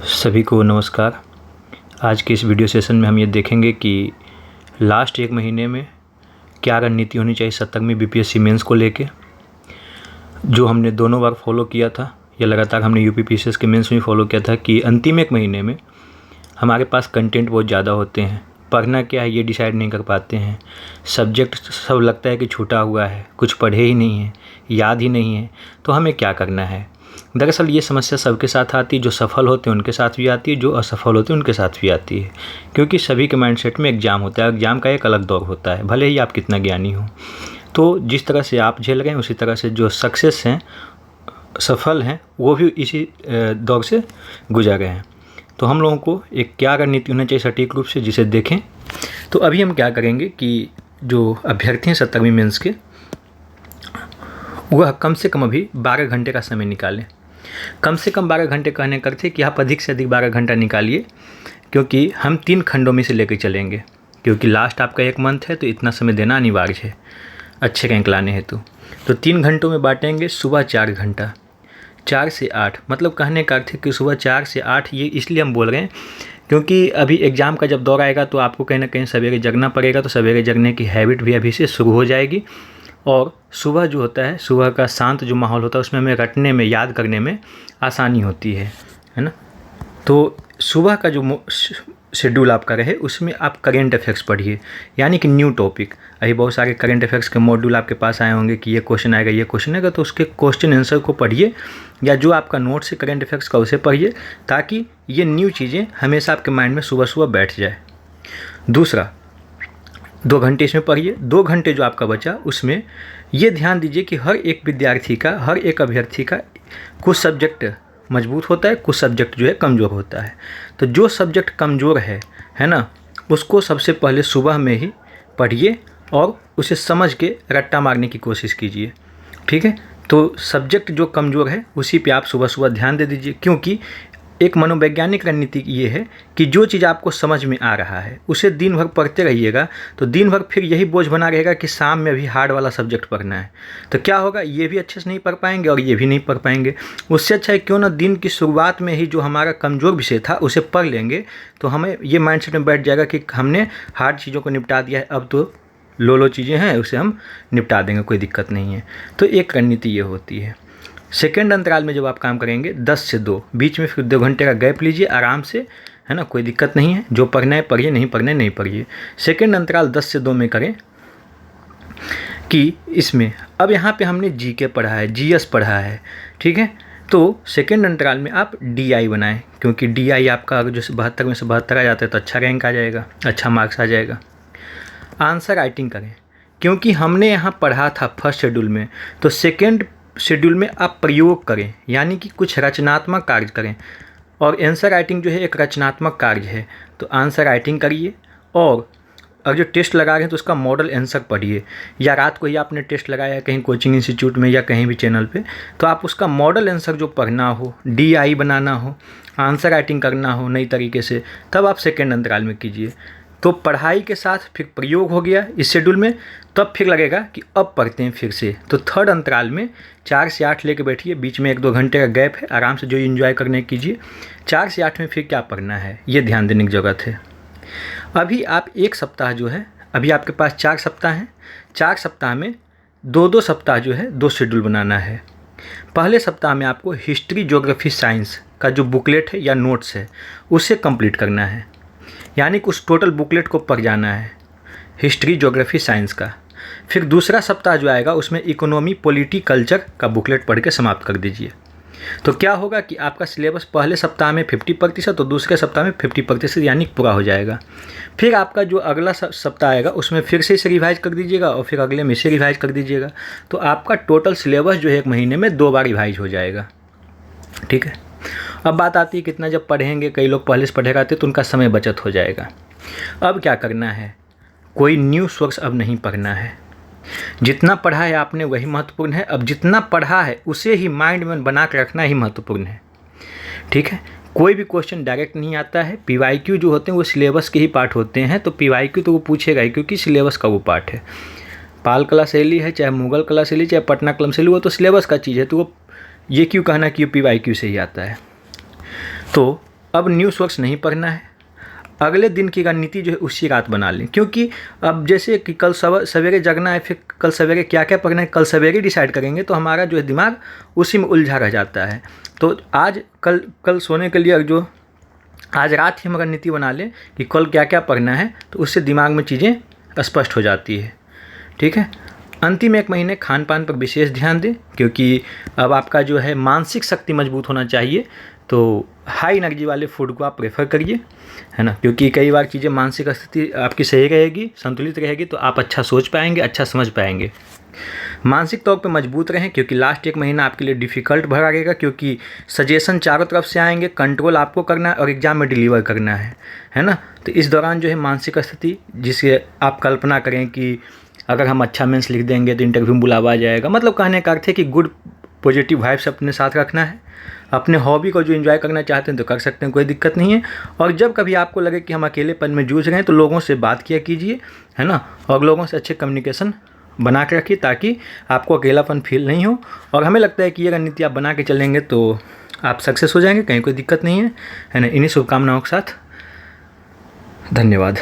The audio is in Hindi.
सभी को नमस्कार। आज के इस वीडियो सेशन में हम ये देखेंगे कि लास्ट एक महीने में क्या रणनीति होनी चाहिए 70वीं बीपीएससी मेंस को लेके, जो हमने दोनों बार फॉलो किया था या लगातार हमने यूपीपीसीएस के मेंस में फॉलो किया था कि अंतिम एक महीने में हमारे पास कंटेंट बहुत ज़्यादा होते हैं, पढ़ना क्या है ये डिसाइड नहीं कर पाते हैं, सब्जेक्ट सब लगता है कि छूटा हुआ है, कुछ पढ़े ही नहीं है, याद ही नहीं है, तो हमें क्या करना है। दरअसल ये समस्या सबके साथ आती है, जो सफल होते हैं उनके साथ भी आती है, जो असफल होते हैं उनके साथ भी आती है, क्योंकि सभी के माइंडसेट में एग्ज़ाम होता है। एग्ज़ाम का एक अलग दौर होता है, भले ही आप कितना ज्ञानी हो। तो जिस तरह से आप झेल रहे हैं उसी तरह से जो सक्सेस हैं, सफल हैं, वो भी इसी दौर से गुजर गए हैं। तो हम लोगों को एक क्या रणनीति होना चाहिए सटीक रूप से, जिसे देखें। तो अभी हम क्या करेंगे कि जो अभ्यर्थी हैं 70वीं मेंस के, वह कम से कम अभी 12 घंटे का समय निकालें। कम से कम 12 घंटे कहने करते कि आप अधिक से अधिक 12 घंटा निकालिए, क्योंकि हम 3 खंडों में से लेकर चलेंगे, क्योंकि लास्ट आपका 1 मंथ है तो इतना समय देना अनिवार्य है अच्छे रैंक लाने हेतु। तो 3 घंटों में बांटेंगे। सुबह 4 घंटा, 4 से 8, मतलब कहने का अर्थ है कि सुबह 4 से 8। ये इसलिए हम बोल रहे हैं क्योंकि अभी एग्ज़ाम का जब दौर आएगा तो आपको कहीं ना कहीं सवेरे जगना पड़ेगा, तो सवेरे जगने की हैबिट भी अभी से शुरू हो जाएगी। और सुबह जो होता है, सुबह का शांत जो माहौल होता है, उसमें हमें रटने में, याद करने में आसानी होती है ना। तो सुबह का जो शेड्यूल आपका रहे, उसमें आप करेंट अफेयर्स पढ़िए, यानी कि न्यू टॉपिक। अभी बहुत सारे करेंट अफेयर्स के मॉड्यूल आपके पास आए होंगे कि ये क्वेश्चन आएगा, ये क्वेश्चन आएगा, तो उसके क्वेश्चन आंसर को पढ़िए, या जो आपका नोट्स है करेंट अफेयर्स का उसे पढ़िए, ताकि ये न्यू चीज़ें हमेशा आपके माइंड में सुबह सुबह बैठ जाए। दूसरा, 2 घंटे इसमें पढ़िए। 2 घंटे जो आपका बचा, उसमें ये ध्यान दीजिए कि हर एक विद्यार्थी का, हर एक अभ्यर्थी का कुछ सब्जेक्ट मजबूत होता है, कुछ सब्जेक्ट जो है कमज़ोर होता है। तो जो सब्जेक्ट कमज़ोर है ना, उसको सबसे पहले सुबह में ही पढ़िए और उसे समझ के रट्टा मारने की कोशिश कीजिए, ठीक है। तो सब्जेक्ट जो कमज़ोर है उसी पे आप सुबह सुबह ध्यान दे दीजिए, क्योंकि एक मनोवैज्ञानिक रणनीति ये है कि जो चीज़ आपको समझ में आ रहा है उसे दिन भर पढ़ते रहिएगा, तो दिन भर फिर यही बोझ बना रहेगा कि शाम में भी हार्ड वाला सब्जेक्ट पढ़ना है। तो क्या होगा, ये भी अच्छे से नहीं पढ़ पाएंगे और ये भी नहीं पढ़ पाएंगे। उससे अच्छा है क्यों ना दिन की शुरुआत में ही जो हमारा कमज़ोर विषय था उसे पढ़ लेंगे, तो हमें ये माइंडसेट में बैठ जाएगा कि हमने हार्ड चीज़ों को निपटा दिया है, अब तो लो चीज़ें हैं उसे हम निपटा देंगे, कोई दिक्कत नहीं है। तो एक रणनीति ये होती है। सेकेंड अंतराल में जब आप काम करेंगे 10 से 2, बीच में फिर 2 घंटे का गैप लीजिए आराम से, है ना, कोई दिक्कत नहीं है। जो पढ़ना है पढ़िए, नहीं पढ़ना है नहीं पढ़िए। सेकेंड अंतराल 10 से 2 में करें कि इसमें अब यहाँ पे हमने जीके पढ़ा है, जीएस पढ़ा है, ठीक है। तो सेकेंड अंतराल में आप डीआई बनाएं, क्योंकि डीआई आपका अगर जो 72 में से 72 आ जाता है तो अच्छा रैंक आ जाएगा, अच्छा मार्क्स आ जाएगा। आंसर राइटिंग करें, क्योंकि हमने यहाँ पढ़ा था फर्स्ट शेड्यूल में, तो सेकेंड शेड्यूल में आप प्रयोग करें, यानी कि कुछ रचनात्मक कार्य करें। और आंसर राइटिंग जो है एक रचनात्मक कार्य है, तो आंसर राइटिंग करिए। और अगर जो टेस्ट लगा रहे हैं तो उसका मॉडल आंसर पढ़िए, या रात को ही आपने टेस्ट लगाया कहीं कोचिंग इंस्टीट्यूट में या कहीं भी चैनल पे, तो आप उसका मॉडल आंसर जो पढ़ना हो, डीआई बनाना हो, आंसर राइटिंग करना हो नई तरीके से, तब आप सेकेंड अंतराल में कीजिए। तो पढ़ाई के साथ फिर प्रयोग हो गया इस शेड्यूल में, तब फिर लगेगा कि अब पढ़ते हैं फिर से। तो थर्ड अंतराल में 4 से 8 लेके बैठिए, बीच में 1-2 घंटे का गैप है, आराम से जो एंजॉय करने कीजिए। 4 से 8 में फिर क्या पढ़ना है ये ध्यान देने की ज़रूरत है। अभी आप 1 सप्ताह जो है, अभी आपके पास 4 सप्ताह हैं, 4 सप्ताह में 2-2 सप्ताह जो है 2 शेड्यूल बनाना है। पहले सप्ताह में आपको हिस्ट्री, ज्योग्राफी, साइंस का जो बुकलेट है या नोट्स है उसे कंप्लीट करना है, यानी कि उस टोटल बुकलेट को पढ़ जाना है, हिस्ट्री, ज्योग्राफी, साइंस का। फिर दूसरा सप्ताह जो आएगा उसमें इकोनॉमी, पॉलिटी, कल्चर का बुकलेट पढ़ के समाप्त कर दीजिए। तो क्या होगा कि आपका सिलेबस पहले सप्ताह में 50% और दूसरे सप्ताह में 50%, यानी पूरा हो जाएगा। फिर आपका जो अगला सप्ताह आएगा उसमें फिर से इसे रिवाइज कर दीजिएगा और फिर अगले में इसे रिवाइज कर दीजिएगा। तो आपका टोटल सिलेबस जो है 1 महीने में 2 बार रिवाइज हो जाएगा, ठीक है। अब बात आती है कितना जब पढ़ेंगे। कई लोग पहले से पढ़े रहते तो उनका समय बचत हो जाएगा। अब क्या करना है, कोई न्यू सोर्स अब नहीं पढ़ना है। जितना पढ़ा है आपने वही महत्वपूर्ण है। अब जितना पढ़ा है उसे ही माइंड में बना के रखना ही महत्वपूर्ण है, ठीक है। कोई भी क्वेश्चन डायरेक्ट नहीं आता है। पीवाईक्यू जो होते हैं वो सिलेबस के ही पार्ट होते हैं, तो पीवाईक्यू तो वो पूछेगा ही, क्योंकि सिलेबस का वो पार्ट है। पाल कला शैली है, चाहे मुगल कला शैली, चाहे पटना कलम शैली, वो तो सिलेबस का चीज़ है। तो वो ये क्यों कहना कि पीवाईक्यू से ही आता है। तो अब न्यूज़ सोर्स नहीं पढ़ना है, अगले दिन की रणनीति जो है उसी रात बना लें। क्योंकि अब जैसे कि कल सवेरे जगना है, फिर कल सवेरे क्या क्या पढ़ना है कल सवेरे डिसाइड करेंगे, तो हमारा जो है दिमाग उसी में उलझा रह जाता है। तो आज कल सोने के लिए जो आज रात ही हम रणनीति बना लें कि कल क्या क्या पढ़ना है, तो उससे दिमाग में चीज़ें स्पष्ट हो जाती है। ठीक है। अंतिम 1 महीने खान पान पर विशेष ध्यान दें, क्योंकि अब आपका जो है मानसिक शक्ति मजबूत होना चाहिए, तो हाई एनर्जी वाले फूड को आप प्रेफर करिए, है ना। क्योंकि कई बार चीज़ें मानसिक स्थिति आपकी सही रहेगी, संतुलित रहेगी, तो आप अच्छा सोच पाएंगे, अच्छा समझ पाएंगे। मानसिक तौर पे मजबूत रहें, क्योंकि लास्ट 1 महीना आपके लिए डिफ़िकल्ट भरा रहेगा, क्योंकि सजेशन चारों तरफ से आएंगे, कंट्रोल आपको करना है और एग्ज़ाम में डिलीवर करना है ना। तो इस दौरान जो है मानसिक स्थिति, जिसे आप कल्पना करें कि अगर हम अच्छा मेंस लिख देंगे तो इंटरव्यू में बुलावा आ जाएगा, मतलब कहने का अर्थ है कि गुड पॉजिटिव वाइब्स अपने साथ रखना है। अपने हॉबी को जो एंजॉय करना चाहते हैं तो कर सकते हैं, कोई दिक्कत नहीं है। और जब कभी आपको लगे कि हम अकेलेपन में जूझ रहे हैं, तो लोगों से बात किया कीजिए, है ना, और लोगों से अच्छे कम्युनिकेशन बना के रखिए, ताकि आपको अकेलापन फील नहीं हो। और हमें लगता है कि ये रणनीति आप बना के चलेंगे तो आप सक्सेस हो जाएंगे, कहीं कोई दिक्कत नहीं है ना। इन्हीं शुभकामनाओं के साथ धन्यवाद।